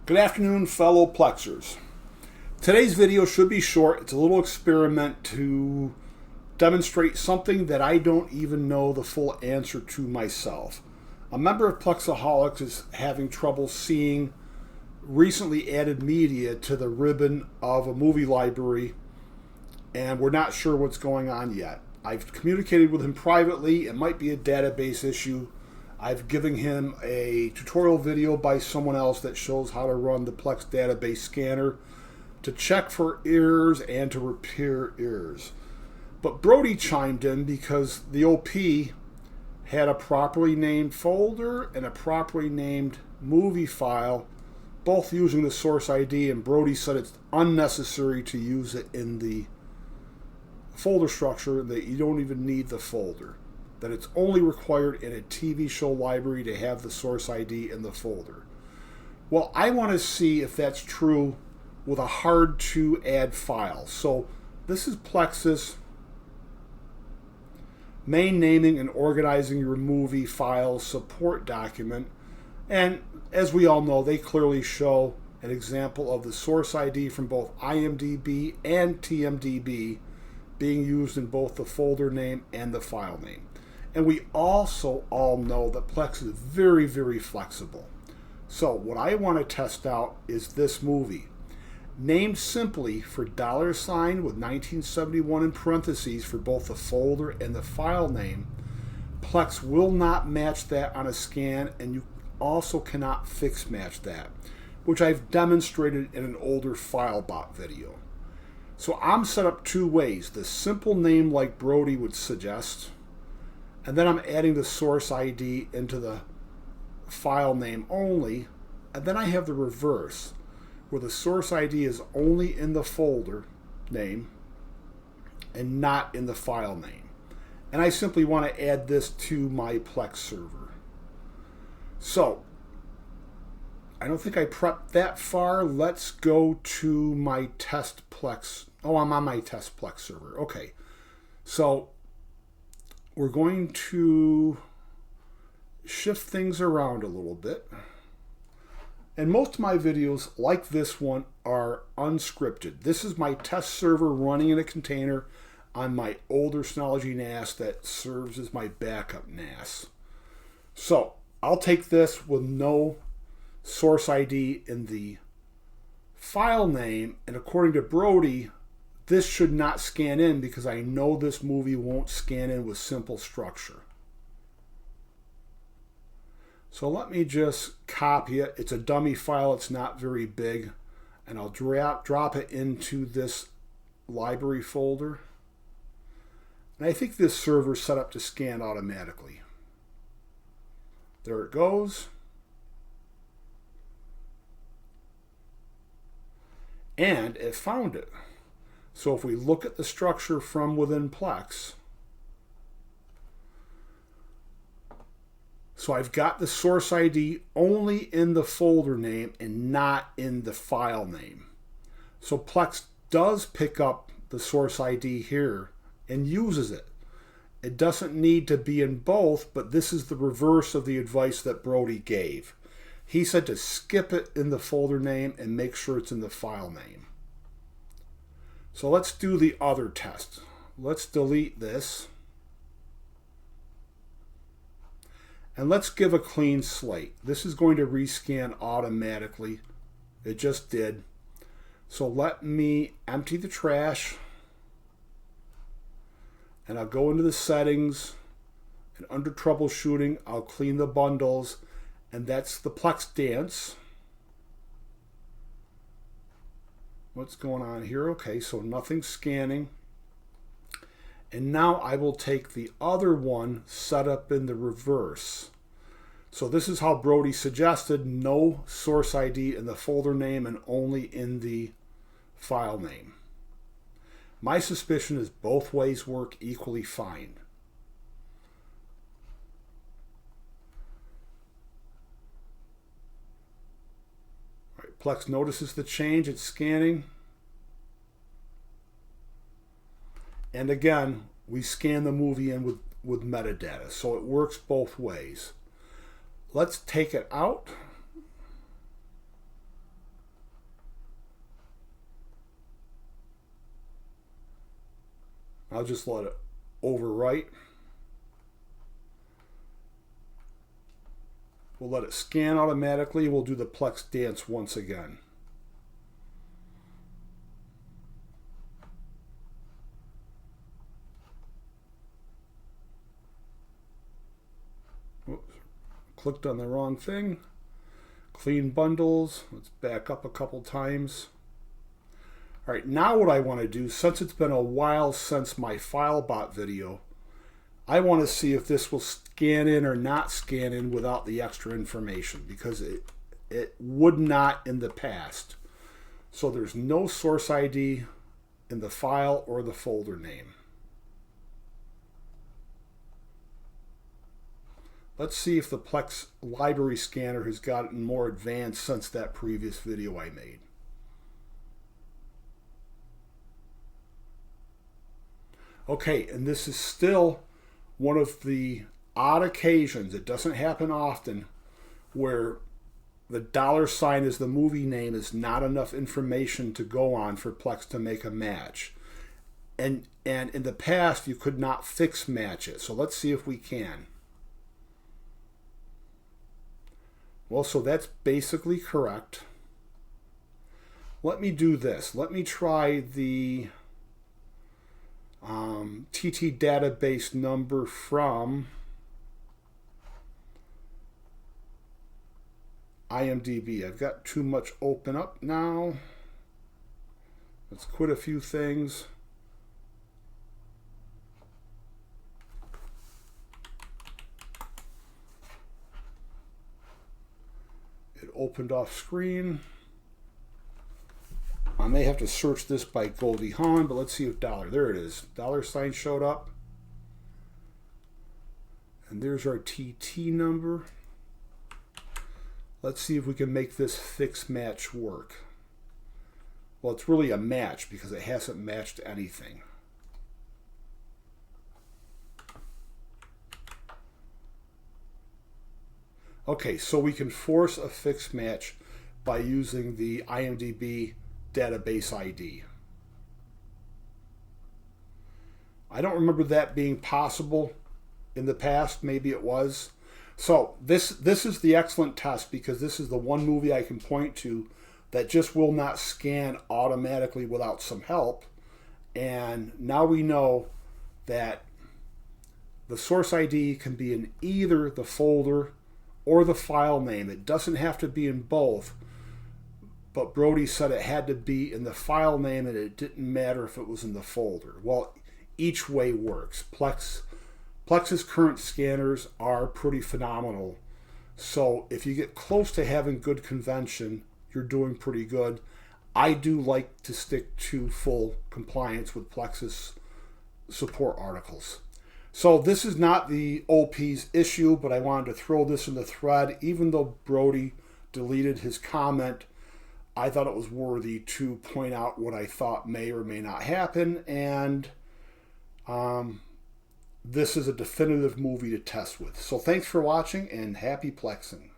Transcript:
Good afternoon, fellow Plexers. Today's video should be short. It's a little experiment to demonstrate something that I don't even know the full answer to myself. A member of Plexaholics is having trouble seeing recently added media to the ribbon of a movie library, and we're not sure what's going on yet. I've communicated with him privately. It might be a database issue. I've given him a tutorial video by someone else that shows how to run the Plex database scanner to check for errors and to repair errors. But Brody chimed in because the OP had a properly named folder and a properly named movie file, both using the source ID, and Brody said it's unnecessary to use it in the folder structure, that you don't even need the folder, that it's only required in a TV show library to have the source ID in the folder. Well, I want to see if that's true with a hard to add file. So this is Plex's main naming and organizing your movie file support document. And as we all know, they clearly show an example of the source ID from both IMDb and TMDB being used in both the folder name and the file name. And we also all know that Plex is very, very flexible. So what I want to test out is this movie. Named simply for $sign with 1971 in parentheses for both the folder and the file name, Plex will not match that on a scan, and you also cannot fix match that, which I've demonstrated in an older FileBot video. So I'm set up two ways: the simple name like Brody would suggest, and then I'm adding the source ID into the file name only, and then I have the reverse, where the source ID is only in the folder name and not in the file name. And I simply want to add this to my Plex server. So I don't think I prepped that far. Let's go to my test Plex. Oh, I'm on my test Plex server. Okay. So we're going to shift things around a little bit. And most of my videos, like this one, are unscripted. This is my test server running in a container on my older Synology NAS that serves as my backup NAS. So I'll take this with no source ID in the file name, and according to Brody, this should not scan in because I know this movie won't scan in with simple structure. So let me just copy it. It's a dummy file. It's not very big. And I'll drop it into this library folder. And I think this server is set up to scan automatically. There it goes. And it found it. So if we look at the structure from within Plex, so I've got the source ID only in the folder name and not in the file name. So Plex does pick up the source ID here and uses it. It doesn't need to be in both, but this is the reverse of the advice that Brody gave. He said to skip it in the folder name and make sure it's in the file name. So let's do the other test. Let's delete this. And let's give a clean slate. This is going to rescan automatically. It just did. So let me empty the trash. And I'll go into the settings. And under troubleshooting, I'll clean the bundles. And that's the Plex dance. What's going on here? Okay, so nothing's scanning. And now I will take the other one set up in the reverse. So this is how Brody suggested: no source ID in the folder name and only in the file name. My suspicion is both ways work equally fine. All right, Plex notices the change. It's scanning. And again, we scan the movie in with metadata, so it works both ways. Let's take it out. I'll just let it overwrite. We'll let it scan automatically. We'll do the Plex dance once again. Oops. Clicked on the wrong thing. Clean bundles. Let's back up a couple times. All right, now what I want to do, since it's been a while since my FileBot video, I want to see if this will scan in or not scan in without the extra information, because it would not in the past. So there's no source ID in the file or the folder name. Let's see if the Plex library scanner has gotten more advanced since that previous video I made. Okay, and this is still one of the odd occasions, it doesn't happen often, where the $sign as the movie name is not enough information to go on for Plex to make a match. And in the past, you could not fix match it. So let's see if we can. Well, so that's basically correct. Let me do this. Let me try the TT database number from IMDB. I've got too much open up now. Let's quit a few things. It opened off screen. I may have to search this by Goldie Hawn, but let's see if there it is. $sign showed up. And there's our TT number. Let's see if we can make this fix match work. Well, it's really a match because it hasn't matched anything. Okay, so we can force a fix match by using the IMDB database ID. I don't remember that being possible in the past. Maybe it was. So this is the excellent test, because this is the one movie I can point to that just will not scan automatically without some help. And now we know that the source ID can be in either the folder or the file name. It doesn't have to be in both. But Brody said it had to be in the file name and it didn't matter if it was in the folder. Well, each way works. Plex's current scanners are pretty phenomenal. So if you get close to having good convention, you're doing pretty good. I do like to stick to full compliance with Plex's support articles. So this is not the OP's issue, but I wanted to throw this in the thread. Even though Brody deleted his comment, I thought it was worthy to point out what I thought may or may not happen, and this is a definitive movie to test with. So thanks for watching, and happy Plexing.